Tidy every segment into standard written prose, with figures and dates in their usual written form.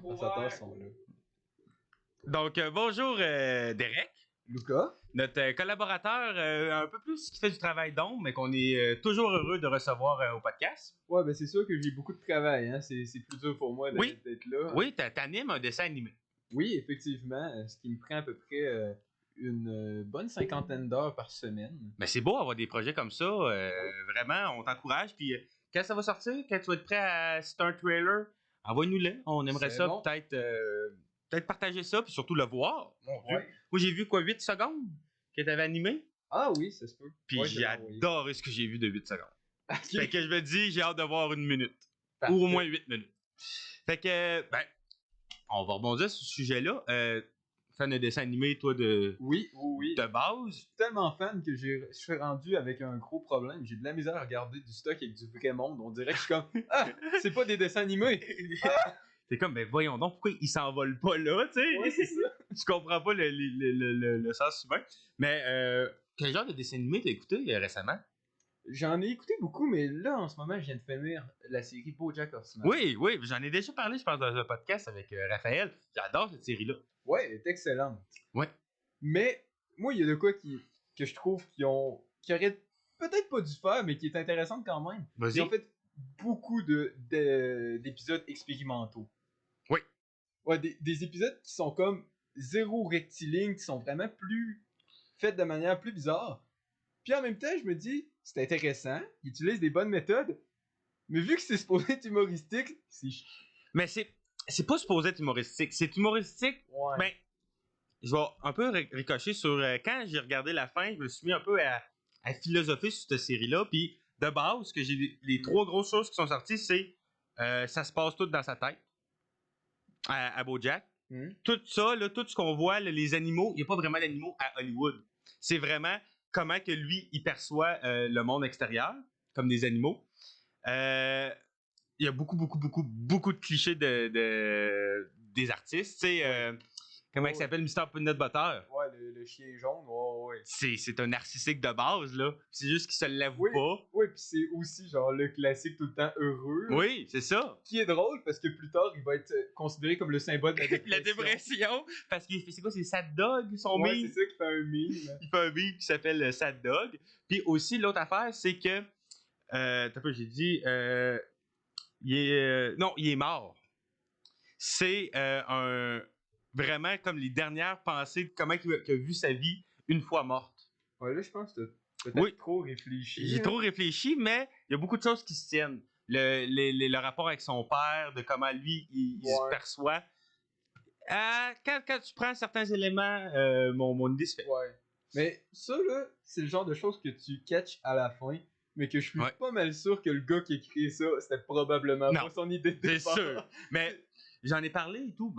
présenteurs sont là. Donc, bonjour Derek, Luca? notre collaborateur un peu plus qui fait du travail d'ombre, mais qu'on est toujours heureux de recevoir au podcast. Ouais, ben c'est sûr que j'ai beaucoup de travail, hein. C'est plus dur pour moi d'être là. Oui, t'animes un dessin animé. Oui, effectivement, ce qui me prend à peu près une bonne cinquantaine d'heures par semaine. Mais c'est beau avoir des projets comme ça. Vraiment, on t'encourage. Puis quand ça va sortir, quand tu vas être prêt à c'est un trailer, envoie-nous-le. On aimerait C'est ça bon. peut-être partager ça, puis surtout le voir. Mon Dieu. Ouais. Moi, j'ai vu 8 secondes que t'avais animé. Ah oui, ça se peut. Puis Ouais, j'ai adoré ce que j'ai vu de 8 secondes. Ok. Fait que je me dis, j'ai hâte de voir 1 minute. Parfait. Ou au moins 8 minutes. Fait que, on va rebondir sur ce sujet-là. Fan de dessin animé, toi, Oui. de base. Je suis tellement fan que je suis rendu avec un gros problème. J'ai de la misère à regarder du stock avec du vrai monde. On dirait que je suis comme ah, c'est pas des dessins animés. C'est comme, ben voyons donc, pourquoi ils s'envolent pas là, tu sais? Ouais, c'est ça. Tu comprends pas le sens humain. Mais quel genre de dessin animé t'as écouté récemment? J'en ai écouté beaucoup, mais là, en ce moment, je viens de finir la série BoJack Horseman. Oui, j'en ai déjà parlé, je pense, dans un podcast avec Raphaël. J'adore cette série-là. Ouais, elle est excellente. Ouais. Mais, moi, il y a de quoi que je trouve qui auraient peut-être pas dû faire, mais qui est intéressante quand même. Vas-y. Ils ont fait beaucoup d'épisodes expérimentaux. Oui. Ouais, des épisodes qui sont comme zéro rectiligne, qui sont vraiment plus faits de manière plus bizarre. Puis en même temps, je me dis, c'est intéressant, ils utilisent des bonnes méthodes, mais vu que c'est supposé être humoristique, c'est Mais c'est pas supposé être humoristique. C'est humoristique, ouais. mais je vais un peu ricocher sur... quand j'ai regardé la fin, je me suis mis un peu à philosopher sur cette série-là. Puis de base, que j'ai les 3 grosses choses qui sont sorties, c'est ça se passe tout dans sa tête à BoJack. Tout ça, là, tout ce qu'on voit, là, les animaux, il n'y a pas vraiment d'animaux à Hollywood. C'est vraiment comment que lui, il perçoit le monde extérieur comme des animaux. Il y a beaucoup de clichés des artistes. Tu sais, comment il s'appelle, Mr. Peanut Butter? Ouais, le chien jaune, ouais. C'est un narcissique de base, là. C'est juste qu'il se l'avoue pas. Oui, puis c'est aussi genre le classique tout le temps heureux. Oui, c'est ça. Qui est drôle parce que plus tard, il va être considéré comme le symbole de la dépression. La dépression. Parce que c'est quoi, c'est Sad Dog, son ouais, meme? c'est ça qui fait un meme. Il fait un meme qui s'appelle Sad Dog. Puis aussi, l'autre affaire, c'est que... t'as pas, j'ai dit... il est mort. C'est vraiment comme les dernières pensées de comment il a vu sa vie une fois morte. Ouais, là, je pense que t'as peut-être trop réfléchi. J'ai trop réfléchi, mais il y a beaucoup de choses qui se tiennent. Le rapport avec son père, de comment lui, il se perçoit. Quand tu prends certains éléments, mon idée se fait. Ouais. Mais ça, là, c'est le genre de choses que tu catches à la fin, mais que je suis pas mal sûr que le gars qui a créé ça, c'était probablement pas son idée de départ. C'est sûr. Mais j'en ai parlé et tout,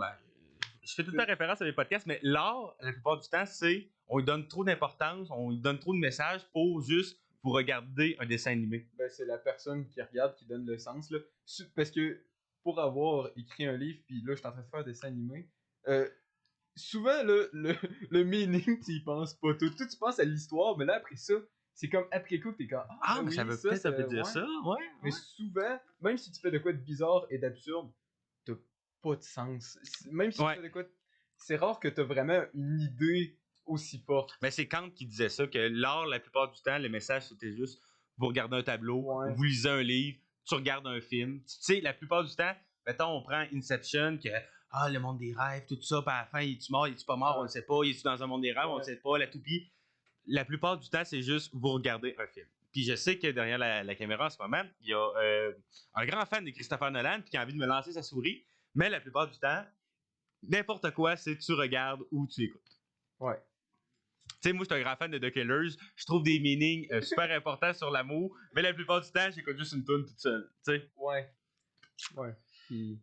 je fais tout le temps référence à mes podcasts, mais l'art, la plupart du temps, c'est on lui donne trop d'importance, on lui donne trop de messages pour juste vous regarder un dessin animé. Ben, c'est la personne qui regarde qui donne le sens, là. Parce que pour avoir écrit un livre, puis là, je suis en train de faire un dessin animé, souvent, là, le meaning, tu y penses pas tout. Tu penses à l'histoire, mais là, après ça, c'est comme après coup que t'es comme mais oui, ça veut peut-être dire ça, ouais. Mais souvent, même si tu fais de quoi de bizarre et d'absurde, t'as pas de sens. Même si tu fais de quoi c'est rare que t'as vraiment une idée aussi forte. Mais c'est Kant qui disait ça, que l'art, la plupart du temps, le message, c'était juste vous regardez un tableau, vous lisez un livre, tu regardes un film. Tu sais, la plupart du temps, mettons, on prend Inception, que le monde des rêves, tout ça, puis à la fin, il est-tu mort, il est-tu pas mort, on ne sait pas, il est-tu dans un monde des rêves, on ne sait pas, la toupie. La plupart du temps, c'est juste vous regardez un film. Puis je sais que derrière la caméra en ce moment, il y a un grand fan de Christopher Nolan qui a envie de me lancer sa souris, mais la plupart du temps, n'importe quoi, c'est tu regardes ou tu écoutes. Ouais. Tu sais, moi, je suis un grand fan de The Killers. Je trouve des meanings super importants sur l'amour, mais la plupart du temps, j'écoute juste une tune toute seule. Tu sais. Ouais. Puis,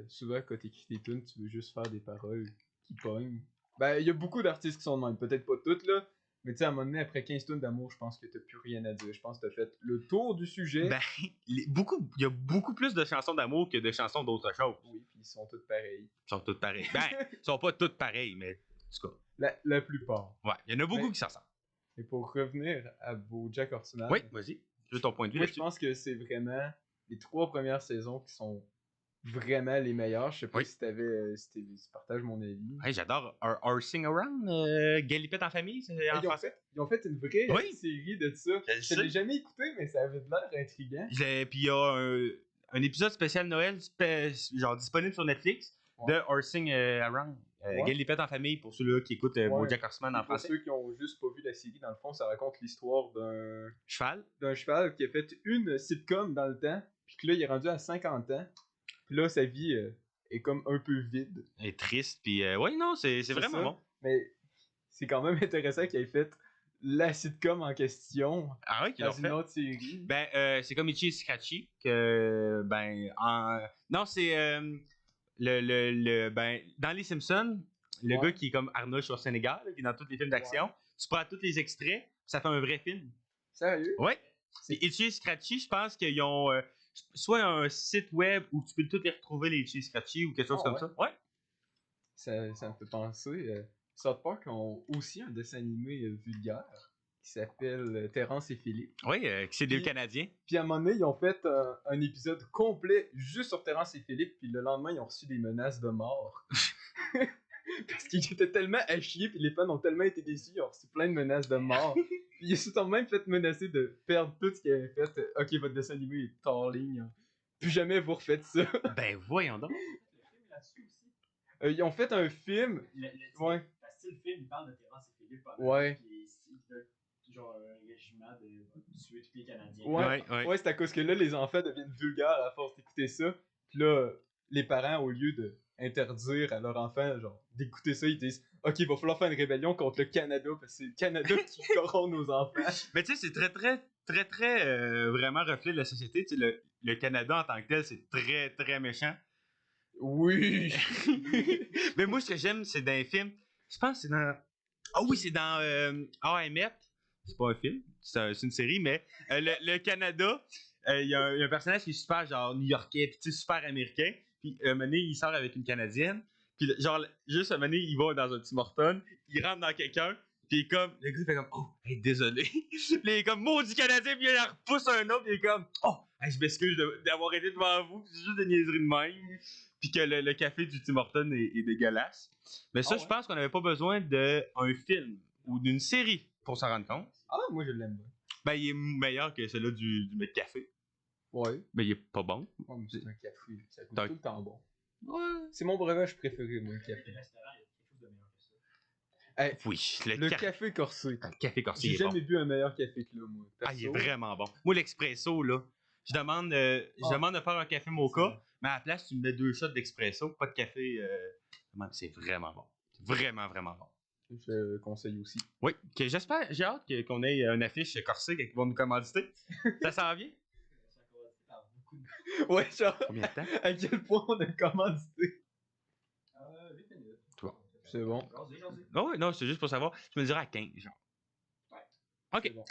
souvent, quand t'écris tes tunes, tu veux juste faire des paroles qui pognent. Il y a beaucoup d'artistes qui sont de même. Peut-être pas toutes, là. Mais tu sais, à un moment donné, après 15 tunes d'amour, je pense que t'as plus rien à dire. Je pense que t'as fait le tour du sujet. Il y a beaucoup plus de chansons d'amour que de chansons d'autres choses. Oui, puis ils sont toutes pareilles. Ils sont toutes pareilles. Ils sont pas toutes pareilles, mais en tout cas. La plupart. Ouais, il y en a beaucoup qui s'en sortent. Et pour revenir à BoJack Horseman... Oui, vas-y. Juste ton point de vue là-dessus. Je pense que c'est vraiment les 3 premières saisons qui sont vraiment les meilleurs. Je sais pas Oui. si tu partages mon avis. Ouais, j'adore Horsing Around, Galipette en famille, c'est en français. Ils ont fait une vraie Oui. série de ça. Je le Je l'ai sais. jamais écouté, mais ça avait de l'air intriguant. Puis il y a un épisode spécial Noël, genre disponible sur Netflix, Ouais. de Horsing Around. Ouais. Galipette en famille, pour ceux-là qui écoutent Ouais. BoJack Horseman en Pour français. ceux qui ont juste pas vu la série, dans le fond, ça raconte l'histoire Cheval. d'un cheval qui a fait une sitcom dans le temps, puis que là, il est rendu à 50 ans. Puis là, sa vie est comme un peu vide. Elle est triste, puis ouais, non, c'est vraiment ça. bon. Mais c'est quand même intéressant qu'il ait fait la sitcom en question Ah ouais, qu'ils dans l'ont une fait. autre série. Ben, c'est comme Itchy et Scratchy, que, non, c'est, ben, dans Les Simpsons, le Ouais. gars qui est comme Arnold Schwarzenegger, là, qui est dans tous les films d'action, tu prends tous les extraits, ça fait un vrai film. Sérieux? Ouais. C'est- Puis Itchy et Scratchy, je pense qu'ils ont soit un site web où tu peux tous les retrouver, les Itchy et Scratchy, ou quelque chose Ah comme ouais? ça. Ouais. Ça me fait penser. South Park ont aussi un dessin animé vulgaire qui s'appelle Terrence et Philippe. Oui, c'est des Puis- Canadiens. Puis à un moment donné, ils ont fait un épisode complet juste sur Terrence et Philippe, puis le lendemain, ils ont reçu des menaces de mort. Parce qu'ils étaient tellement à chier, puis les fans ont tellement été déçus, ils ont reçu plein de menaces de mort. Puis ils se sont même fait menacer de perdre tout ce qu'ils avaient fait. Ok, votre dessin animé est hors ligne. Plus jamais vous refaites ça. Ben, voyons donc. Le film là-dessus aussi. Ils ont fait un film. Ouais. Parce que le film, il parle de Terrence et Philippe. Ouais. Qui veulent genre un régiment de tuer tous les Canadiens. Ouais, c'est à cause que là, les enfants deviennent vulgaires à force d'écouter ça. Puis là, les parents, au lieu de interdire à leurs enfants genre d'écouter ça, ils disent ok, il va falloir faire une rébellion contre le Canada parce que c'est le Canada qui corrompt nos enfants. Mais tu sais, c'est très vraiment reflet de la société. Tu sais, le Canada en tant que tel, c'est très méchant. Oui. Mais moi, ce que j'aime, c'est dans les films. Je pense que c'est dans. Ah oui, c'est dans How I Met. C'est pas un film, c'est une série, mais le Canada, il y a un personnage qui est super genre new-yorkais, puis tu sais, super américain. Puis un moment donné, il sort avec une Canadienne. Puis genre, juste un moment donné, il va dans un Tim Hortons, il rentre dans quelqu'un, puis il est comme, le gars il fait comme, oh, hey, désolé. Puis il est comme, maudit Canadien, puis il en repousse un autre, puis il est comme, oh, hey, je m'excuse d'avoir été devant vous, c'est juste des niaiseries de même. Puis que le café du Tim Hortons est dégueulasse. Mais ça, Ah ouais? je pense qu'on n'avait pas besoin d'un film ou d'une série pour s'en rendre compte. Ah, moi je l'aime bien. Ben, il est meilleur que celui-là du mec café. Ouais. Mais il est pas bon. Oh, mais c'est un café, ça coûte T'as- tout le temps bon. Ouais. C'est mon breuvage préféré, moi, le Dans les café. restaurants, il y a quelque chose de meilleur que ça. Hey, Oui, le café corsé. Le café corsé, J'ai il est bon. jamais bu un meilleur café que là, moi. Ah, il est Perso. vraiment bon. Moi, l'expresso, là, je demande de faire un café mocha, mais à la place, tu me mets 2 shots d'expresso, pas de café. C'est vraiment bon. Vraiment bon. Je le conseille aussi. Oui, que j'espère, j'ai hâte qu'on ait une affiche corsée qui va nous commanditer. Ça s'en vient? Ça a commencé par beaucoup de. Ouais, genre, Combien de temps? à quel point on a commandité. 8 minutes. Bon. C'est bon. Jasez. Oh, oui, non, c'est juste pour savoir. Tu me diras à 15, genre. Ouais. Ok. C'est bon.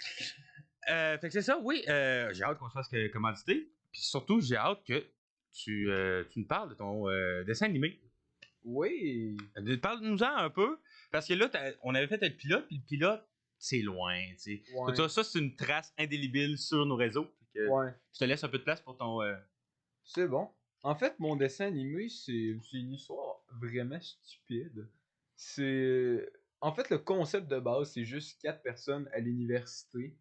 Fait que c'est ça, oui. J'ai hâte qu'on se fasse commanditer. Puis surtout, j'ai hâte que tu nous parles de ton dessin animé. Oui. Parle-nous-en un peu. Parce que là, on avait fait le pilote, puis le pilote, c'est loin, tu sais. Ouais. Ça, c'est une trace indélébile sur nos réseaux. Fait que Ouais. je te laisse un peu de place pour ton. C'est bon. En fait, mon dessin animé, c'est une histoire vraiment stupide. En fait, le concept de base, c'est juste 4 personnes à l'université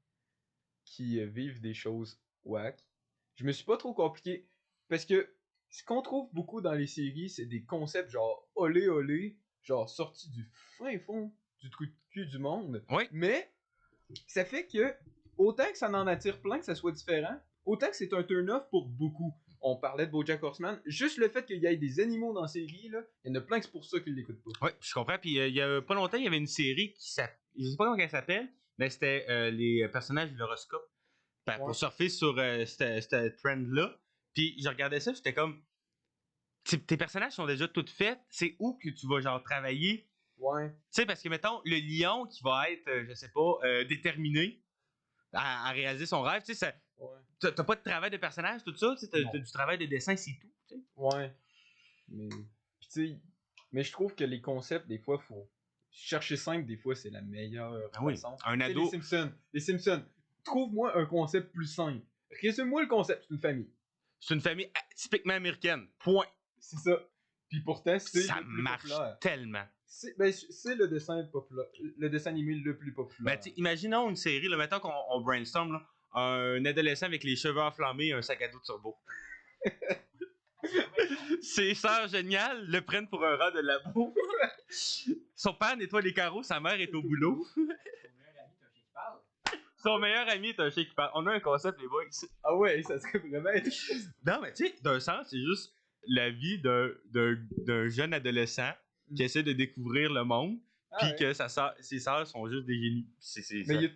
qui vivent des choses whack. Je me suis pas trop compliqué. Parce que ce qu'on trouve beaucoup dans les séries, c'est des concepts genre olé olé, genre sortis du fin fond du trou de cul du monde. Oui. Mais ça fait que, autant que ça en attire plein, que ça soit différent, autant que c'est un turn-off pour beaucoup. On parlait de BoJack Horseman, juste le fait qu'il y ait des animaux dans la série, là, il y en a plein que c'est pour ça qu'ils l'écoutent pas. Oui, je comprends. Puis il y a pas longtemps, il y avait une série qui s'appelle. Je sais pas comment elle s'appelle, mais c'était les personnages de l'horoscope. Ouais. Pour surfer sur cette trend-là. Puis je regardais ça, j'étais comme. Tes personnages sont déjà tous faits. C'est où que tu vas genre travailler? Ouais. Tu sais, parce que mettons, le lion qui va être, je sais pas, déterminé à réaliser son rêve, tu sais, Ouais. t'as pas de travail de personnage, tout ça, tu sais, t'as du travail de dessin, c'est tout. Tu sais. Ouais. Mais. Pis tu sais. Mais je trouve que les concepts, des fois, faut. Chercher simple, des fois, c'est la meilleure Ah oui, façon. un Tu sais, ado. Les Simpsons. Trouve-moi un concept plus simple. Résume-moi le concept, c'est une famille. C'est une famille typiquement américaine. Point. C'est ça. Puis pourtant, c'est Ça le plus marche populaire. tellement. C'est le dessin populaire, le dessin animé le plus populaire. Ben, imaginons une série, là, mettons qu'on brainstorm, là, un adolescent avec les cheveux enflammés, un sac à dos de turbo. Ses sœurs géniales le prennent pour un rat de labo. Son père nettoie les carreaux, sa mère est au boulot. Son meilleur ami est un chien qui parle. On a un concept, les boys. Ah ouais, ça serait vraiment... Non, mais tu sais, d'un sens, c'est juste la vie d'un jeune adolescent qui essaie de découvrir le monde, puis que ses sœurs sont juste des génies. Mais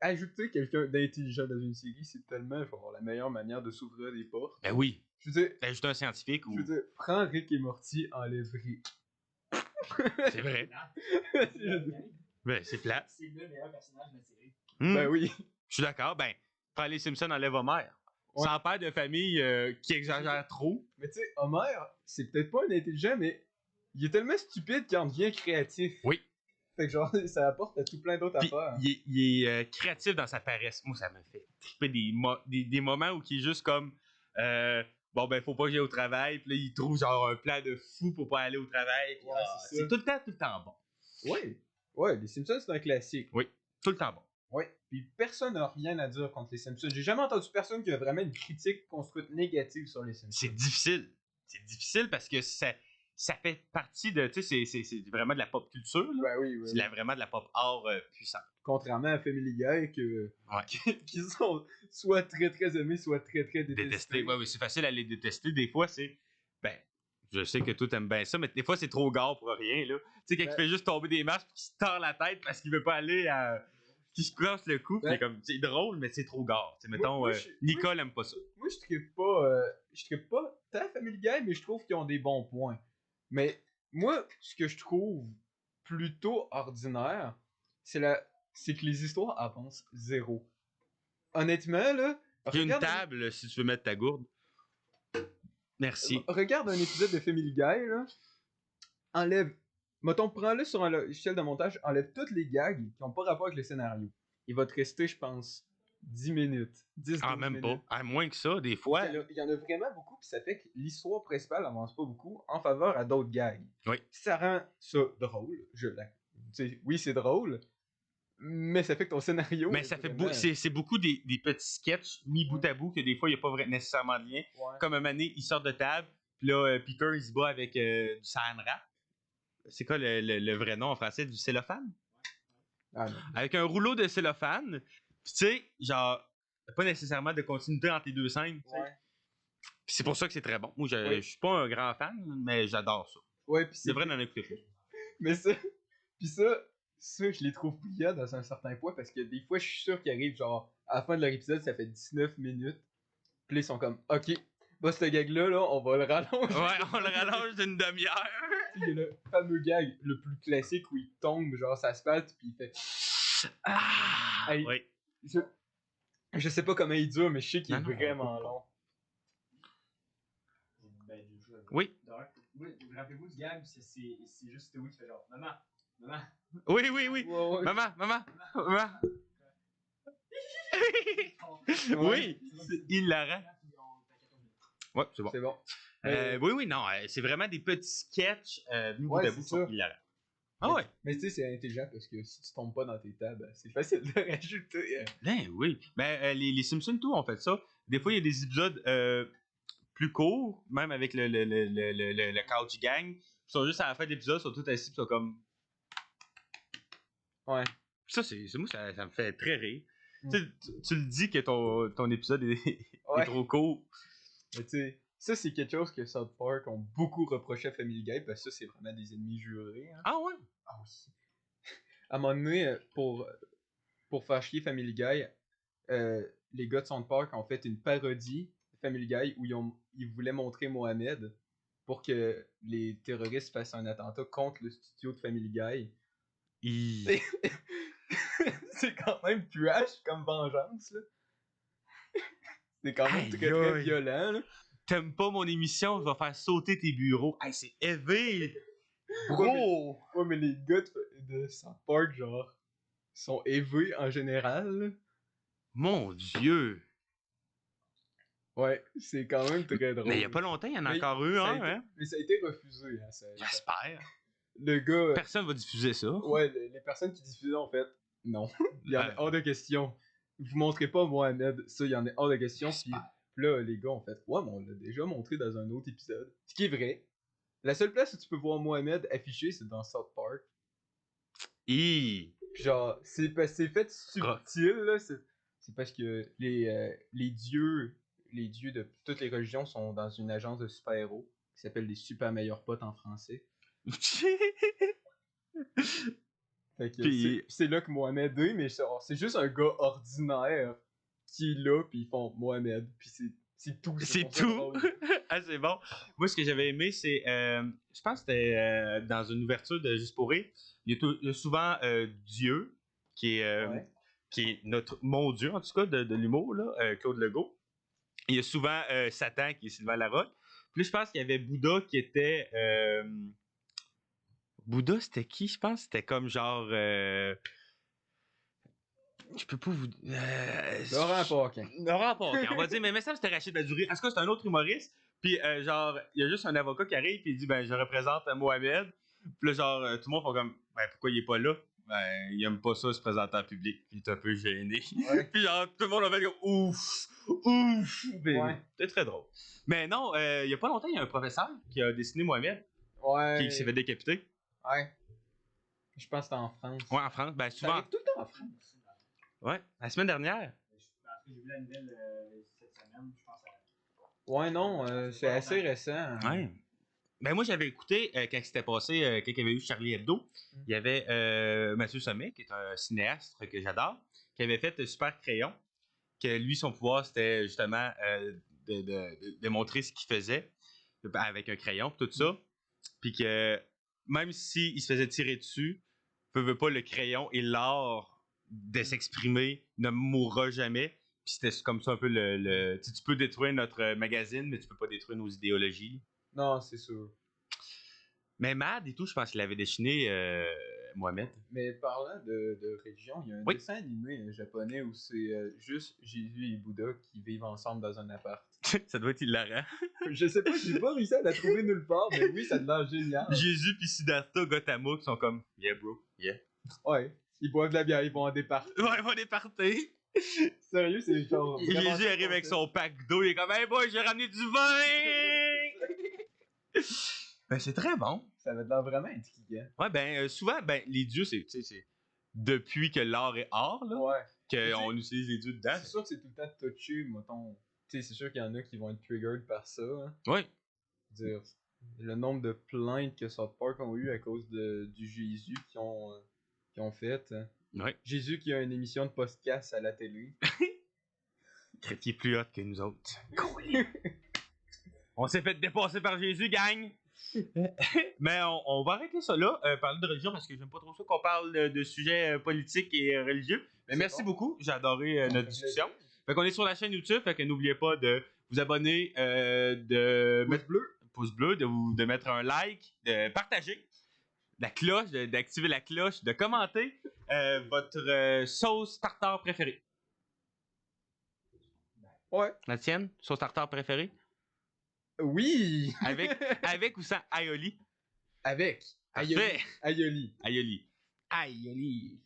ajouter quelqu'un d'intelligent dans une série, c'est tellement genre, la meilleure manière de s'ouvrir des portes. Ben oui. Je veux dire, Ajouter un scientifique ou. je veux dire, prends Rick et Morty, enlève Rick. C'est vrai. Ben, c'est plate. C'est le meilleur personnage de la série. Ben oui. Je suis d'accord. Ben, prends les Simpsons, enlève Homer. Ouais. Sans père de famille qui exagère trop. Mais tu sais, Homer, c'est peut-être pas un intelligent, mais il est tellement stupide qu'il en devient créatif. Oui. Fait que genre, ça apporte à tout plein d'autres Puis, affaires. il est créatif dans sa paresse. Moi, ça me fait triper des moments où il est juste comme bon, ben, faut pas que j'aille au travail. Puis là, il trouve genre un plan de fou pour pas aller au travail. Puis, Ouais, c'est ça. c'est tout le temps bon. Ouais. Ouais, les Simpsons, c'est un classique. Oui, tout le temps bon. Ouais. Puis personne n'a rien à dire contre les Simpsons. J'ai jamais entendu personne qui a vraiment une critique construite négative sur les Simpsons. C'est difficile. C'est difficile parce que ça fait partie de. Tu sais, c'est vraiment de la pop culture. Là. Ben oui, oui. C'est vraiment de la pop art puissante. Contrairement à Family Guy, qui sont soit très très aimés, soit très très détestés. Détester. Ouais, oui, c'est facile à les détester. Des fois, c'est. Ben, je sais que toi t'aimes bien ça, mais des fois, c'est trop gare pour rien. Là. Tu sais, quand il fait juste tomber des marches, puis qu'il se tord la tête parce qu'il veut pas aller à. Qui se casse le cou, c'est comme. C'est drôle, mais c'est trop gare. T'sais, mettons, Nicole aime pas ça. Moi, je trippe pas tant Family Guy, mais je trouve qu'ils ont des bons points. Mais moi, ce que je trouve plutôt ordinaire, c'est que les histoires avancent zéro. Honnêtement, là. J'ai une table si tu veux mettre ta gourde. Merci. Regarde un épisode de Family Guy, là. Enlève. Mettons, prends-le sur un logiciel de montage, enlève toutes les gags qui n'ont pas rapport avec le scénario. Il va te rester, je pense, 10 minutes. 10 Ah, même minutes. pas. À moins que ça, des fois. Il y en a vraiment beaucoup, puis ça fait que l'histoire principale avance pas beaucoup en faveur à d'autres gags. Oui. Ça rend ça drôle. Oui, c'est drôle, mais ça fait que ton scénario. Mais ça fait c'est beaucoup des petits sketchs mis bout à bout que des fois, il n'y a pas nécessairement de lien. Ouais. Comme un moment donné, il sort de table, puis là, Peter, il se bat avec du saran wrap. C'est quoi le vrai nom en français? Du cellophane? Ah, non. Avec un rouleau de cellophane. Puis tu sais, genre, pas nécessairement de continuité entre les deux scènes. Ouais. Puis c'est pour ça que c'est très bon. Moi, je Oui. suis pas un grand fan, mais j'adore ça. Ouais, puis C'est vrai d'en écouter plus. Mais ça, je les trouve brillants dans un certain point parce que des fois, je suis sûr qu'ils arrivent genre à la fin de leur épisode, ça fait 19 minutes. Puis là, ils sont comme, ok, bah, ce gag-là, là, on va le rallonger. Ouais, on le rallonge d'une demi-heure. Il y a le fameux gag le plus classique où il tombe genre sur l'asphalte puis il fait. Ah! Hey, Oui. Je sais pas comment il dure, mais je sais qu'il est Non, non, vraiment long. Ben, du jeu. Oui. Oui, rappelez-vous du gag, c'est juste Stewie qui fait genre maman, maman. Oui, oui, oui. Ouais. Maman, maman, maman. Oui, c'est hilarant. Ouais, c'est bon. C'est bon. Oui, oui, non, c'est vraiment des petits sketchs mis bout à Ouais, bout c'est qui sont ça. hilarants. Ah ouais? Mais tu sais, c'est intelligent parce que si tu tombes pas dans tes tables, c'est facile de rajouter. Ben oui. Ben, les Simpsons, tout, ont fait ça. Des fois, il y a des épisodes plus courts, même avec le Couch Gang. Ils sont juste à la fin de l'épisode, ils sont tous assis, ils sont comme. Ouais. Ça, moi, ça me fait très rire. Mm. Tu le dis que ton épisode est Ouais. trop court. Mais tu sais, ça, c'est quelque chose que South Park ont beaucoup reproché à Family Guy parce que ça, c'est vraiment des ennemis jurés. Hein. Ah ouais? Ah oui. À un moment donné, pour faire chier Family Guy, les gars de South Park ont fait une parodie de Family Guy où ils voulaient montrer Mohamed pour que les terroristes fassent un attentat contre le studio de Family Guy. C'est quand même trash comme vengeance, là. C'est quand même Aïe, très très aïe. violent, là. T'aimes pas mon émission, je vais faire sauter tes bureaux. Hey, c'est élevé! Ouais, Gros! Ouais, mais les gars de South Park, genre, sont élevés en général, là. Mon Dieu! Ouais, c'est quand même très drôle. Mais il y a pas longtemps, il y en a Mais encore eu ça a un, été- hein? Mais ça a été refusé, hein, J'espère. Le gars... Personne va diffuser ça. Ouais, les personnes qui diffusaient, en fait, non. Il y en a Ouais. hors de question. Vous montrez pas Mohamed, ça, il y en a hors de question. Puis là, les gars ont fait, ouais, mais on l'a déjà montré dans un autre épisode. Ce qui est vrai. La seule place où tu peux voir Mohamed affiché, c'est dans South Park. Hi. Genre, c'est fait subtil, là. C'est parce que les dieux de toutes les religions sont dans une agence de super-héros qui s'appelle les Super Meilleurs Potes en français. Fait que Puis- c'est là que Mohamed est, mais c'est juste un gars ordinaire qui est là, puis ils font Mohamed, puis c'est tout. C'est pour ça tout. drôle. Ah, c'est bon. Moi, ce que j'avais aimé, c'est. Je pense que c'était dans une ouverture de Juste pour rire. Il y a souvent Dieu, qui est, Ouais. qui est mon Dieu, en tout cas, de l'humour, là, Claude Legault. Il y a souvent Satan, qui est Sylvain Larocque. Puis là, je pense qu'il y avait Bouddha, qui était. Bouddha, c'était qui? Je pense que c'était comme genre. Je peux pas vous. Laurent Paquin. Laurent Paquin, on va dire, mais ça, c'était Rachid Badouri. En tout cas, c'est un autre humoriste. Puis, genre, il y a juste un avocat qui arrive, puis il dit, ben, je représente Mohamed. Puis là, genre, tout le monde fait comme, ben, pourquoi il est pas là? Ben, il aime pas ça se présenter en public. Puis il est un peu gêné. Ouais. Puis, genre, tout le monde a fait comme, ouf, ouf. Mais Ouais. c'était très drôle. Mais non, il y a pas longtemps, il y a un professeur qui a dessiné Mohamed, Ouais. qui s'est fait décapiter. Ouais. Je pense que c'était en France. Ouais, en France. Ben, Ça souvent. arrive tout le temps en France. Ouais, la semaine dernière. J'ai vu la nouvelle cette semaine, je pense à. Ouais, non, c'est assez récent. Ouais. Ben moi, j'avais écouté quand c'était passé, quand il y avait eu Charlie Hebdo, il y avait Mathieu Sommet, qui est un cinéaste que j'adore, qui avait fait Super Crayon, que lui, son pouvoir, c'était justement de démontrer ce qu'il faisait avec un crayon, tout ça. Puis que même s'il se faisait tirer dessus, veut pas le crayon et l'art de s'exprimer ne mourra jamais. Puis c'était comme ça un peu tu peux détruire notre magazine, mais tu peux pas détruire nos idéologies. Non, c'est sûr. Mais Mad et tout, je pense qu'il avait dessiné Mohamed. Mais parlant de religion, il y a un Oui. dessin animé japonais où c'est juste Jésus et Bouddha qui vivent ensemble dans un appart. Ça doit être hilarant. Je sais pas, j'ai pas réussi à la trouver nulle part, mais oui, ça a l'air génial. Jésus puis Siddhartha Gautama qui sont comme yeah bro, yeah. Ouais, ils boivent de la bière, ils vont en départ. Ouais, va des parties. Sérieux, c'est genre. Et vraiment Jésus ça, arrive avec concept. son pack d'eau, il est comme hey boy, j'ai ramené du vin. Ben c'est très bon. Ça va l'air vraiment intriguant. Ouais, ben souvent, ben les dieux, c'est depuis que l'art est art, là, Ouais. qu'on utilise les dieux dedans. C'est sûr que c'est tout le temps touché, mettons. Tu sais, c'est sûr qu'il y en a qui vont être triggered par ça. Hein. Ouais. Je veux dire, le nombre de plaintes que South Park ont eu à cause du Jésus qu'ils ont fait. Hein. Ouais. Jésus qui a une émission de podcast à la télé. Qui est plus hot que nous autres. On s'est fait dépasser par Jésus, gang! Mais on va arrêter ça là, parler de religion, parce que j'aime pas trop ça qu'on parle de sujets politiques et religieux. Mais C'est merci bon. beaucoup, j'ai adoré notre discussion. Fait qu'on est sur la chaîne YouTube, fait que n'oubliez pas de vous abonner, de Pouce mettre bleu. pouce bleu, de mettre un like, de partager, la cloche, d'activer la cloche, de commenter votre sauce tartare préférée. Ouais. La tienne, sauce tartare préférée? Oui! Avec ou sans aioli? Avec. Parfait. Aioli. Aioli. Aioli.